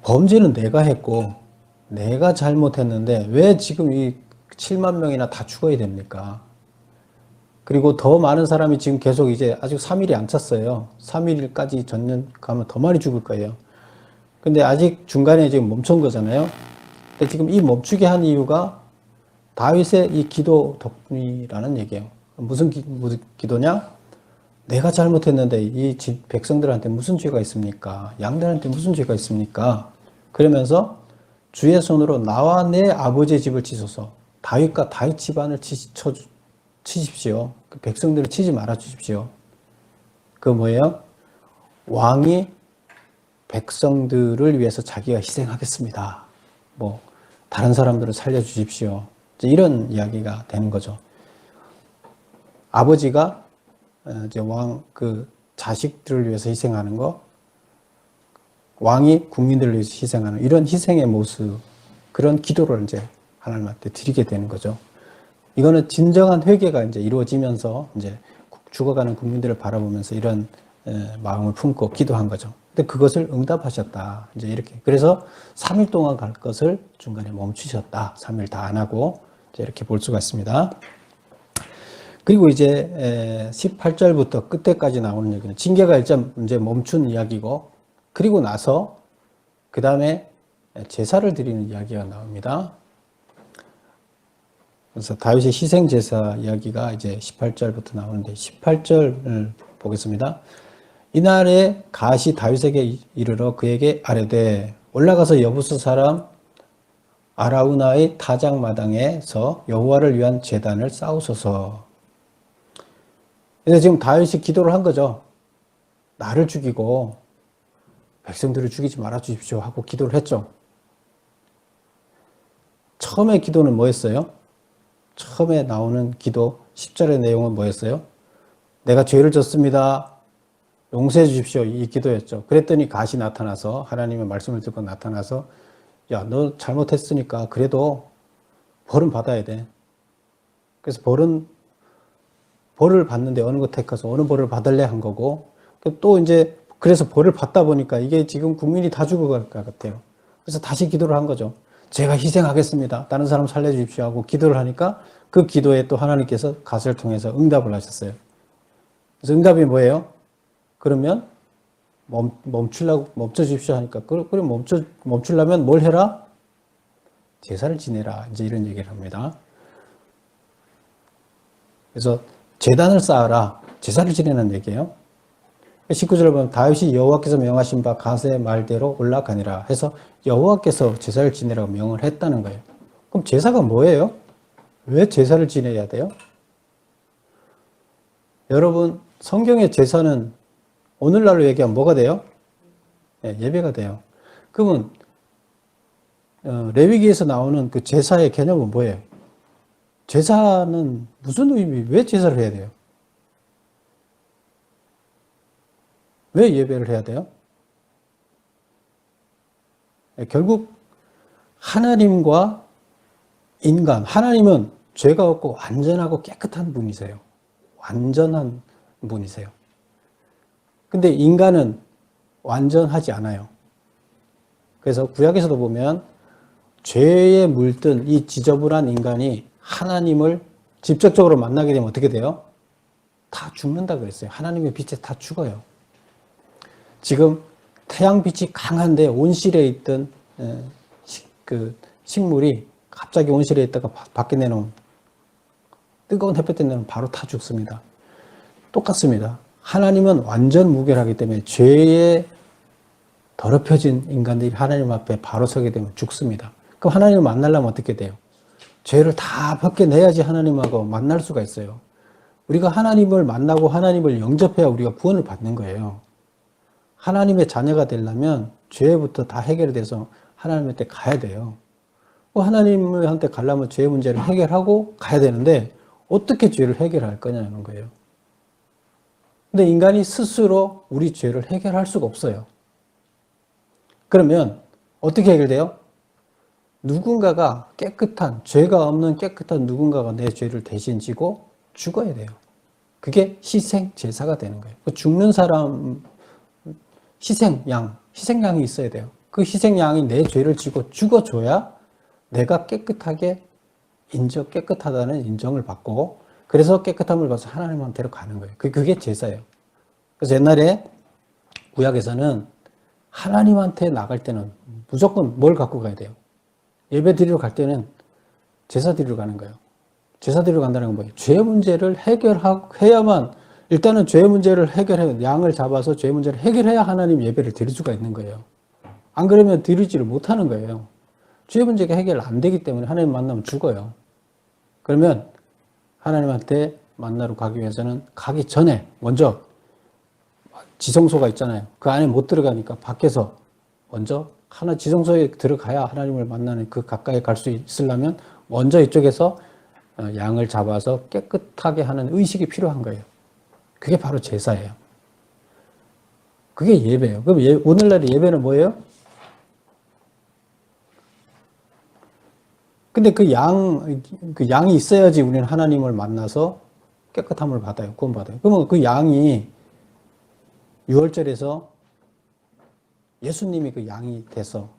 범죄는 내가 했고 내가 잘못했는데 왜 지금 이 7만 명이나 다 죽어야 됩니까? 그리고 더 많은 사람이 지금 계속 이제 아직 3일이 안 찼어요. 3일까지 전년 가면 더 많이 죽을 거예요. 근데 아직 중간에 지금 멈춘 거잖아요. 근데 지금 이 멈추게 한 이유가 다윗의 이 기도 덕분이라는 얘기예요. 무슨 기도냐? 내가 잘못했는데 이 백성들한테 무슨 죄가 있습니까? 양들한테 무슨 죄가 있습니까? 그러면서 주의 손으로 나와 내 아버지의 집을 치소서. 다윗과 다윗 집안을 치십시오. 그 백성들을 치지 말아 주십시오. 그 뭐예요? 왕이 백성들을 위해서 자기가 희생하겠습니다. 뭐 다른 사람들을 살려주십시오. 이런 이야기가 되는 거죠. 아버지가 이제 그 자식들을 위해서 희생하는 거, 왕이 국민들을 위해서 희생하는 이런 희생의 모습, 그런 기도를 이제 하나님한테 드리게 되는 거죠. 이거는 진정한 회개가 이제 이루어지면서 이제 죽어가는 국민들을 바라보면서 이런 마음을 품고 기도한 거죠. 근데 그것을 응답하셨다. 이제 이렇게. 그래서 3일 동안 갈 것을 중간에 멈추셨다. 3일 다 안 하고 이제 이렇게 볼 수가 있습니다. 그리고 이제 18절부터 끝에까지 나오는 얘기는 징계가 이제 멈춘 이야기고, 그리고 나서 그 다음에 제사를 드리는 이야기가 나옵니다. 그래서 다윗의 희생 제사 이야기가 이제 18절부터 나오는데 18절을 보겠습니다. 이날에 갓이 다윗에게 이르러 그에게 아뢰되 올라가서 여부스 사람 아라우나의 타작마당에서 여호와를 위한 제단을 쌓으소서. 그래서 지금 다윗이 기도를 한 거죠. 나를 죽이고 백성들을 죽이지 말아 주십시오 하고 기도를 했죠. 처음에 기도는 뭐였어요? 처음에 나오는 기도 10절의 내용은 뭐였어요? 내가 죄를 졌습니다. 용서해 주십시오. 이 기도였죠. 그랬더니 갓이 나타나서 하나님의 말씀을 듣고 나타나서 야, 너 잘못했으니까 그래도 벌은 받아야 돼. 그래서 벌을 받는데 어느 것 택해서 어느 벌을 받을래 한 거고, 또 이제 그래서 벌을 받다 보니까 이게 지금 국민이 다 죽어갈 것 같아요. 그래서 다시 기도를 한 거죠. 제가 희생하겠습니다. 다른 사람 살려주십시오 하고 기도를 하니까 그 기도에 또 하나님께서 갓을 통해서 응답을 하셨어요. 그래서 응답이 뭐예요? 그러면 멈춰주십시오 하니까 그럼 멈추려면 뭘 해라? 제사를 지내라. 이제 이런 얘기를 합니다. 그래서 제단을 쌓아라. 제사를 지내는 얘기예요. 19절을 보면 다윗이 여호와께서 명하신 바 갓의 말대로 올라가니라 해서 여호와께서 제사를 지내라고 명을 했다는 거예요. 그럼 제사가 뭐예요? 왜 제사를 지내야 돼요? 여러분, 성경의 제사는 오늘날로 얘기하면 뭐가 돼요? 네, 예배가 돼요. 그러면 레위기에서 나오는 그 제사의 개념은 뭐예요? 제사는 무슨 의미, 왜 제사를 해야 돼요? 왜 예배를 해야 돼요? 결국 하나님과 인간, 하나님은 죄가 없고 완전하고 깨끗한 분이세요. 완전한 분이세요. 근데 인간은 완전하지 않아요. 그래서 구약에서도 보면 죄에 물든 이 지저분한 인간이 하나님을 직접적으로 만나게 되면 어떻게 돼요? 다 죽는다 그랬어요. 하나님의 빛에 다 죽어요. 지금 태양빛이 강한데 온실에 있던 그 식물이 갑자기 온실에 있다가 밖에 내놓은 뜨거운 햇볕에 내놓으면 바로 다 죽습니다. 똑같습니다. 하나님은 완전 무결하기 때문에 죄에 더럽혀진 인간들이 하나님 앞에 바로 서게 되면 죽습니다. 그럼 하나님을 만나려면 어떻게 돼요? 죄를 다 벗겨내야지 하나님하고 만날 수가 있어요. 우리가 하나님을 만나고 하나님을 영접해야 우리가 구원을 받는 거예요. 하나님의 자녀가 되려면 죄부터 다 해결돼서 하나님한테 가야 돼요. 하나님한테 가려면 죄의 문제를 해결하고 가야 되는데 어떻게 죄를 해결할 거냐는 거예요. 근데 인간이 스스로 우리 죄를 해결할 수가 없어요. 그러면 어떻게 해결돼요? 누군가가 깨끗한, 죄가 없는 깨끗한 누군가가 내 죄를 대신 지고 죽어야 돼요. 그게 희생 제사가 되는 거예요. 죽는 사람 희생양이 있어야 돼요. 그 희생양이 내 죄를 지고 죽어줘야 내가 깨끗하다는 인정을 받고, 그래서 깨끗함을 받아서 하나님한테로 가는 거예요. 그게 제사예요. 그래서 옛날에 구약에서는 하나님한테 나갈 때는 무조건 뭘 갖고 가야 돼요? 예배 드리러 갈 때는 제사 드리러 가는 거예요. 제사 드리러 간다는 건 뭐예요? 죄 문제를 해야만, 일단은 죄 문제를 해결해야, 양을 잡아서 죄 문제를 해결해야 하나님 예배를 드릴 수가 있는 거예요. 안 그러면 드리지를 못하는 거예요. 죄 문제가 해결 안 되기 때문에 하나님 만나면 죽어요. 그러면 하나님한테 만나러 가기 위해서는 가기 전에 먼저 지성소가 있잖아요. 그 안에 못 들어가니까 밖에서 먼저 지성소에 들어가야 하나님을 만나는, 그 가까이 갈 수 있으려면 먼저 이쪽에서 양을 잡아서 깨끗하게 하는 의식이 필요한 거예요. 그게 바로 제사예요. 그게 예배예요. 그럼 오늘날의 예배는 뭐예요? 근데 그 양이 있어야지 우리는 하나님을 만나서 깨끗함을 받아요. 구원받아요. 그러면 그 양이 6월절에서 예수님이 그 양이 돼서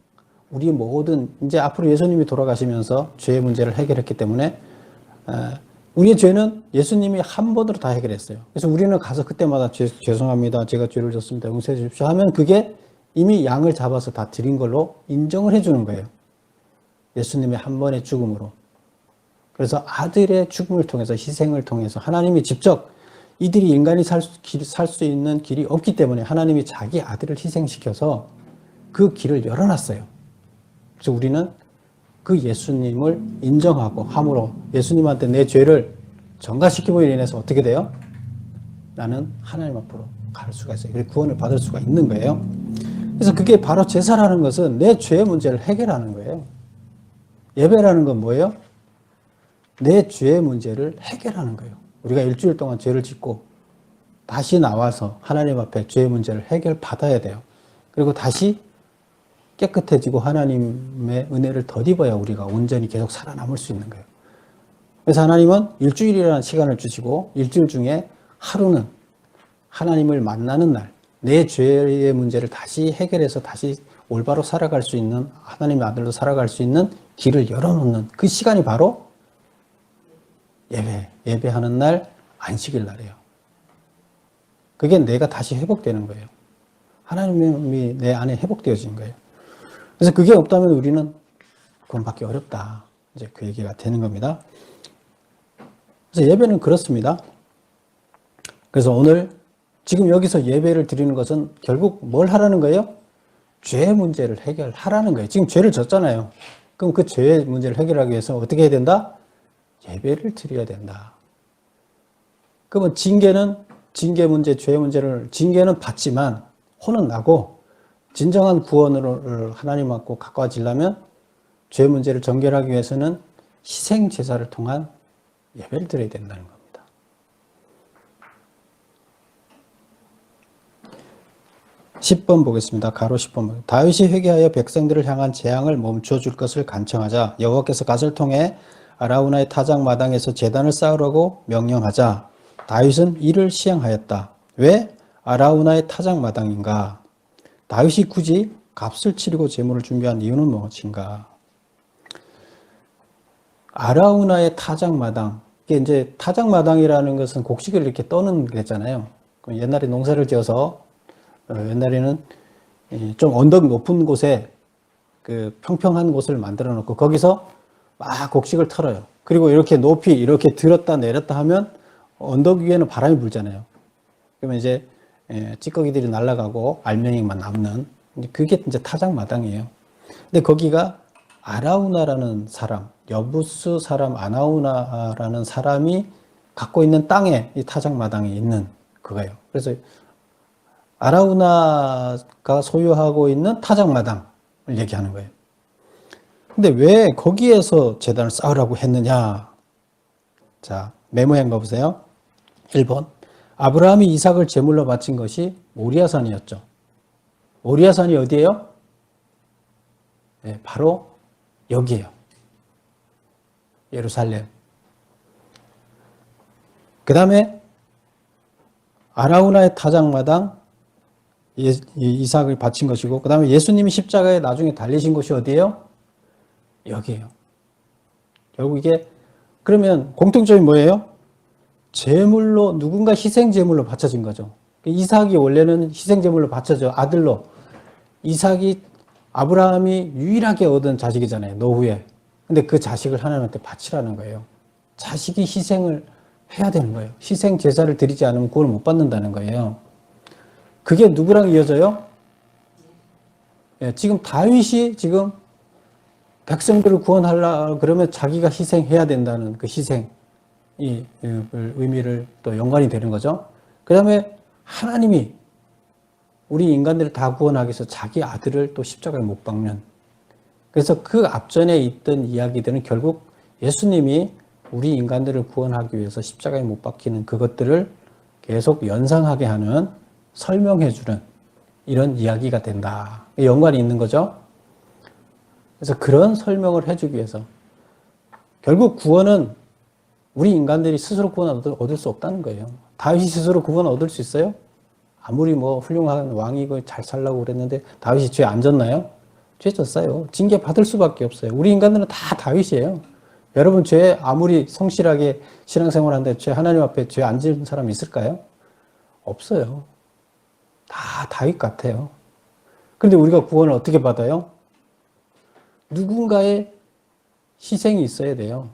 우리 모든, 이제 앞으로 예수님이 돌아가시면서 죄의 문제를 해결했기 때문에 우리의 죄는 예수님이 한 번으로 다 해결했어요. 그래서 우리는 가서 그때마다 죄송합니다. 제가 죄를 졌습니다. 용서해 주십시오 하면 그게 이미 양을 잡아서 다 드린 걸로 인정을 해주는 거예요. 예수님의 한 번의 죽음으로. 그래서 아들의 죽음을 통해서, 희생을 통해서 하나님이 직접, 이들이 인간이 살 수 있는 길이 없기 때문에 하나님이 자기 아들을 희생시켜서 그 길을 열어놨어요. 그래서 우리는 그 예수님을 인정하고 함으로 예수님한테 내 죄를 전가시킴으로 인해서 어떻게 돼요? 나는 하나님 앞으로 갈 수가 있어요. 그래서 구원을 받을 수가 있는 거예요. 그래서 그게 바로 제사라는 것은 내 죄의 문제를 해결하는 거예요. 예배라는 건 뭐예요? 내 죄의 문제를 해결하는 거예요. 우리가 일주일 동안 죄를 짓고 다시 나와서 하나님 앞에 죄의 문제를 해결받아야 돼요. 그리고 다시 깨끗해지고 하나님의 은혜를 덧입어야 우리가 온전히 계속 살아남을 수 있는 거예요. 그래서 하나님은 일주일이라는 시간을 주시고 일주일 중에 하루는 하나님을 만나는 날, 내 죄의 문제를 다시 해결해서 다시 올바로 살아갈 수 있는, 하나님의 아들로 살아갈 수 있는 길을 열어놓는 그 시간이 바로 예배하는 날, 안식일 날이에요. 그게 내가 다시 회복되는 거예요. 하나님이 내 안에 회복되어진 거예요. 그래서 그게 없다면 우리는 구원받기 어렵다. 이제 그 얘기가 되는 겁니다. 그래서 예배는 그렇습니다. 그래서 오늘 지금 여기서 예배를 드리는 것은 결국 뭘 하라는 거예요? 죄의 문제를 해결하라는 거예요. 지금 죄를 졌잖아요. 그럼 그 죄의 문제를 해결하기 위해서 어떻게 해야 된다? 예배를 드려야 된다. 그러면 징계 문제, 죄의 문제를, 징계는 받지만 혼은 나고 진정한 구원으로 하나님 앞고 가까워지려면 죄의 문제를 정결하기 위해서는 희생 제사를 통한 예배를 드려야 된다는 겁니다. 10번 보겠습니다. 가로 10번. 다윗이 회개하여 백성들을 향한 재앙을 멈춰줄 것을 간청하자 여호와께서 갓을 통해 아라우나의 타작 마당에서 제단을 쌓으라고 명령하자 다윗은 이를 시행하였다. 왜 아라우나의 타작 마당인가? 다윗이 굳이 값을 치르고 제물을 준비한 이유는 무엇인가? 아라우나의 타작 마당. 이게 이제 타작 마당이라는 것은 곡식을 이렇게 떠는 거잖아요. 옛날에 농사를 지어서 옛날에는 좀 언덕 높은 곳에 그 평평한 곳을 만들어 놓고 거기서 막 곡식을 털어요. 그리고 이렇게 높이 이렇게 들었다 내렸다 하면 언덕 위에는 바람이 불잖아요. 그러면 이제 찌꺼기들이 날아가고 알맹이만 남는, 그게 이제 타작 마당이에요. 근데 거기가 아라우나라는 사람, 여부스 사람 아라우나라는 사람이 갖고 있는 땅에 이 타작 마당이 있는 그거예요. 그래서 아라우나가 소유하고 있는 타작 마당을 얘기하는 거예요. 근데 왜 거기에서 제단을 쌓으라고 했느냐? 자, 메모한 거 보세요. 1번. 아브라함이 이삭을 제물로 바친 것이 모리아산이었죠. 모리아산이 어디예요? 네, 바로 여기에요. 예루살렘. 그 다음에 아라우나의 타작마당 이삭을 바친 것이고, 그 다음에 예수님이 십자가에 나중에 달리신 곳이 어디예요? 여기에요. 결국 이게 그러면 공통점이 뭐예요? 제물로, 누군가 희생 제물로 바쳐진 거죠. 이삭이 원래는 희생 제물로 바쳐져, 아들로. 이삭이 아브라함이 유일하게 얻은 자식이잖아요, 노후에. 근데 그 자식을 하나님한테 바치라는 거예요. 자식이 희생을 해야 되는 거예요. 희생 제사를 드리지 않으면 구원을 못 받는다는 거예요. 그게 누구랑 이어져요? 예, 지금 다윗이 지금 백성들을 구원하려 그러면 자기가 희생해야 된다는 그 희생이 의미를 또 연관이 되는 거죠. 그 다음에 하나님이 우리 인간들을 다 구원하기 위해서 자기 아들을 또 십자가에 못 박는, 그래서 그 앞전에 있던 이야기들은 결국 예수님이 우리 인간들을 구원하기 위해서 십자가에 못 박히는 그것들을 계속 연상하게 하는, 설명해주는 이런 이야기가 된다. 연관이 있는 거죠. 그래서 그런 설명을 해주기 위해서 결국 구원은 우리 인간들이 스스로 구원을 얻을 수 없다는 거예요. 다윗이 스스로 구원을 얻을 수 있어요? 아무리 뭐 훌륭한 왕이고 잘 살라고 그랬는데 다윗이 죄 안 졌나요? 죄 졌어요. 징계 받을 수밖에 없어요. 우리 인간들은 다 다윗이에요. 여러분 죄 아무리 성실하게 신앙생활 하는데 죄 하나님 앞에 죄 안 지은 사람 있을까요? 없어요. 다 다윗 같아요. 그런데 우리가 구원을 어떻게 받아요? 누군가의 희생이 있어야 돼요.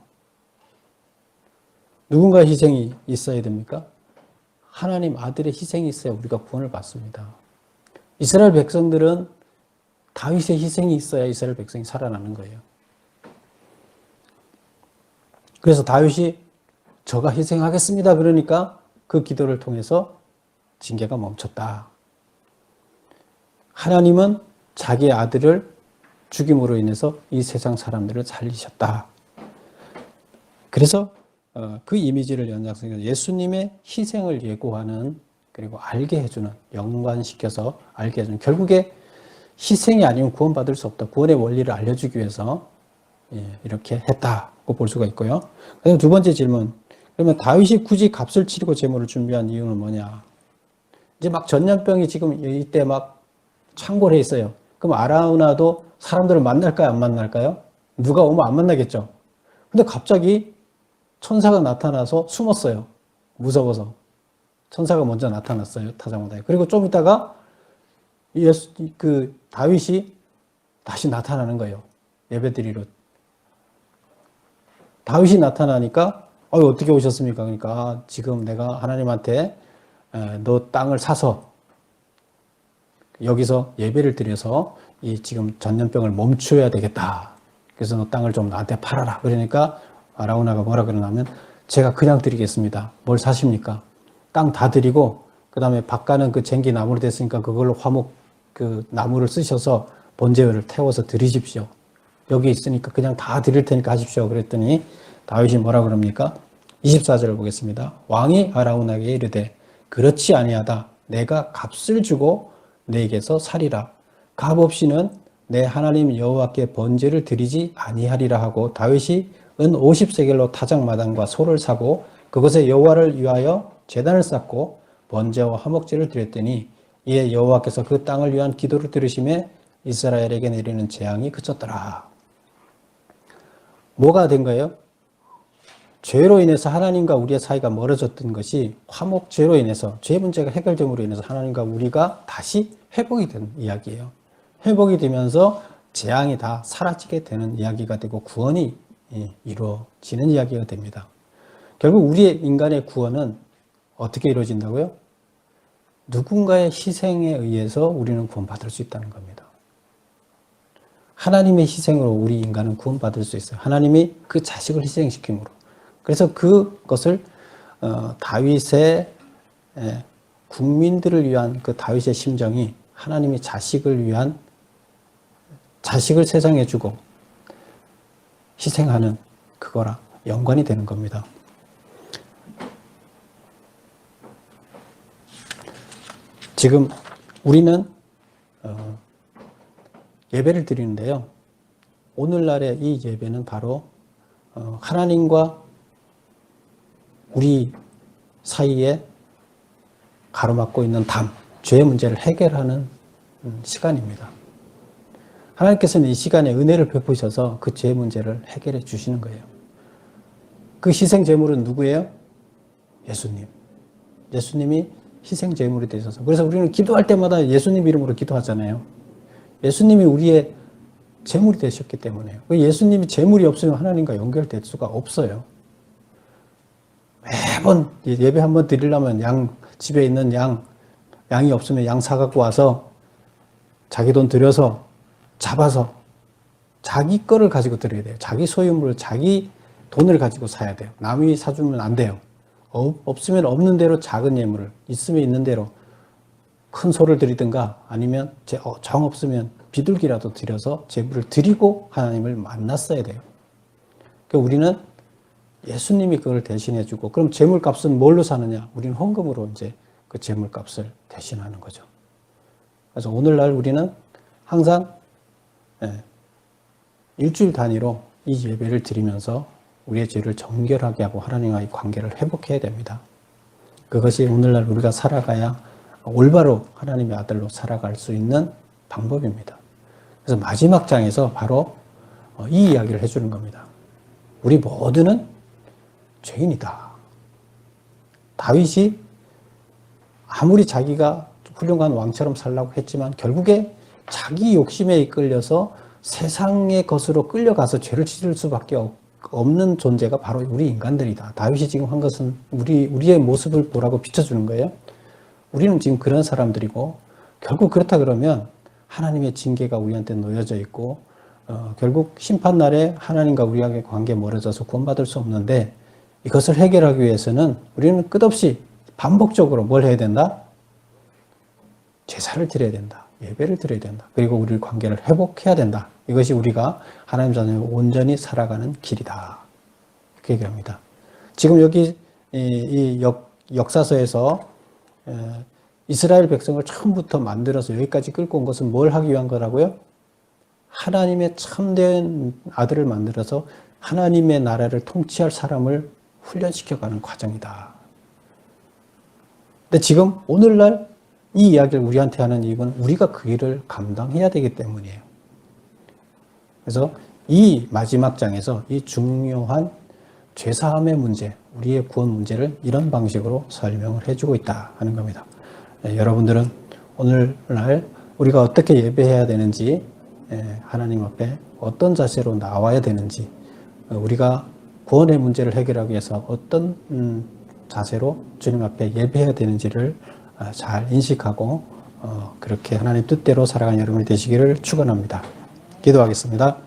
누군가의 희생이 있어야 됩니까? 하나님 아들의 희생이 있어야 우리가 구원을 받습니다. 이스라엘 백성들은 다윗의 희생이 있어야 이스라엘 백성이 살아나는 거예요. 그래서 다윗이 저가 희생하겠습니다. 그러니까 그 기도를 통해서 징계가 멈췄다. 하나님은 자기 아들을 죽임으로 인해서 이 세상 사람들을 살리셨다. 그래서 그 이미지를 연장해서 예수님의 희생을 예고하는, 그리고 알게 해주는, 연관시켜서 알게 해주는, 결국에 희생이 아니면 구원받을 수 없다. 구원의 원리를 알려주기 위해서 이렇게 했다고 볼 수가 있고요. 그다음 두 번째 질문. 그러면 다윗이 굳이 값을 치르고 제물을 준비한 이유는 뭐냐? 이제 막 전염병이 지금 이때 막 창궐해 있어요. 그럼 아라우나도 사람들을 만날까요? 안 만날까요? 누가 오면 안 만나겠죠. 근데 갑자기 천사가 나타나서 숨었어요. 무서워서. 천사가 먼저 나타났어요. 타작마당에. 그리고 좀 있다가 다윗이 다시 나타나는 거예요. 예배드리러. 다윗이 나타나니까 어떻게 오셨습니까? 그러니까 지금 내가 하나님한테 너 땅을 사서 여기서 예배를 드려서 이 지금 전염병을 멈춰야 되겠다. 그래서 너 땅을 좀 나한테 팔아라. 그러니까 아라우나가 뭐라 그러냐면 제가 그냥 드리겠습니다. 뭘 사십니까? 땅 다 드리고 그 다음에 밭가는 그 쟁기 나무로 됐으니까 그걸로 화목 그 나무를 쓰셔서 번제를 태워서 드리십시오. 여기 있으니까 그냥 다 드릴 테니까 하십시오. 그랬더니 다윗이 뭐라 그럽니까? 24절을 보겠습니다. 왕이 아라우나에게 이르되 그렇지 아니하다. 내가 값을 주고 내게서 살이라. 값 없이는 내 하나님 여호와께 번제를 드리지 아니하리라 하고 다윗이 은 50세겔로 타작마당과 소를 사고 그것에 여호와를 위하여 제단을 쌓고 번제와 화목제를 드렸더니 이에 여호와께서 그 땅을 위한 기도를 들으심에 이스라엘에게 내리는 재앙이 그쳤더라. 뭐가 된 거예요? 죄로 인해서 하나님과 우리의 사이가 멀어졌던 것이 화목제로 인해서, 죄 문제가 해결됨으로 인해서 하나님과 우리가 다시 회복이 된 이야기예요. 회복이 되면서 재앙이 다 사라지게 되는 이야기가 되고 구원이 이루어지는 이야기가 됩니다. 결국 우리의 인간의 구원은 어떻게 이루어진다고요? 누군가의 희생에 의해서 우리는 구원받을 수 있다는 겁니다. 하나님의 희생으로 우리 인간은 구원받을 수 있어요. 하나님이 그 자식을 희생시킴으로. 그래서 그것을 다윗의 국민들을 위한 그 다윗의 심정이 하나님이 자식을 위한, 자식을 세상에 주고 희생하는 그거랑 연관이 되는 겁니다. 지금 우리는 예배를 드리는데요. 오늘날의 이 예배는 바로 하나님과 우리 사이에 가로막고 있는 담, 죄의 문제를 해결하는 시간입니다. 하나님께서는 이 시간에 은혜를 베푸셔서 그 죄의 문제를 해결해 주시는 거예요. 그 희생 제물은 누구예요? 예수님. 예수님이 희생 제물이 되셔서. 그래서 우리는 기도할 때마다 예수님 이름으로 기도하잖아요. 예수님이 우리의 제물이 되셨기 때문에요. 예수님이 제물이 없으면 하나님과 연결될 수가 없어요. 매번 예배 한번 드리려면 집에 있는 양이 없으면 양 사갖고 와서 자기 돈 들여서 잡아서 자기 거를 가지고 드려야 돼요. 자기 소유물을 자기 돈을 가지고 사야 돼요. 남이 사주면 안 돼요. 없으면 없는 대로 작은 예물을, 있으면 있는 대로 큰 소를 드리든가 아니면 정 없으면 비둘기라도 드려서 제물을 드리고 하나님을 만났어야 돼요. 그러니까 우리는 예수님이 그걸 대신해 주고, 그럼 제물값은 뭘로 사느냐? 우리는 헌금으로 이제 그 제물값을 대신하는 거죠. 그래서 오늘날 우리는 항상 일주일 단위로 이 예배를 드리면서 우리의 죄를 정결하게 하고 하나님과의 관계를 회복해야 됩니다. 그것이 오늘날 우리가 살아가야 올바로 하나님의 아들로 살아갈 수 있는 방법입니다. 그래서 마지막 장에서 바로 이 이야기를 해주는 겁니다. 우리 모두는 죄인이다. 다윗이 아무리 자기가 훌륭한 왕처럼 살라고 했지만 결국에 자기 욕심에 이끌려서 세상의 것으로 끌려가서 죄를 지을 수밖에 없는 존재가 바로 우리 인간들이다. 다윗이 지금 한 것은 우리의 모습을 보라고 비춰주는 거예요. 우리는 지금 그런 사람들이고, 결국 그렇다 그러면 하나님의 징계가 우리한테 놓여져 있고, 결국 심판날에 하나님과 우리에게 관계 멀어져서 구원받을 수 없는데, 이것을 해결하기 위해서는 우리는 끝없이 반복적으로 뭘 해야 된다? 제사를 드려야 된다. 예배를 드려야 된다. 그리고 우리 관계를 회복해야 된다. 이것이 우리가 하나님 자녀로 온전히 살아가는 길이다. 이렇게 얘기합니다. 지금 여기 이 역사서에서 이스라엘 백성을 처음부터 만들어서 여기까지 끌고 온 것은 뭘 하기 위한 거라고요? 하나님의 참된 아들을 만들어서 하나님의 나라를 통치할 사람을 훈련시켜가는 과정이다. 근데 지금 오늘날 이 이야기를 우리한테 하는 이유는 우리가 그 일을 감당해야 되기 때문이에요. 그래서 이 마지막 장에서 이 중요한 죄사함의 문제, 우리의 구원 문제를 이런 방식으로 설명을 해주고 있다 하는 겁니다. 여러분들은 오늘날 우리가 어떻게 예배해야 되는지, 하나님 앞에 어떤 자세로 나와야 되는지, 우리가 구원의 문제를 해결하기 위해서 어떤 자세로 주님 앞에 예배해야 되는지를 잘 인식하고 그렇게 하나님 뜻대로 살아가는 여러분이 되시기를 축원합니다. 기도하겠습니다.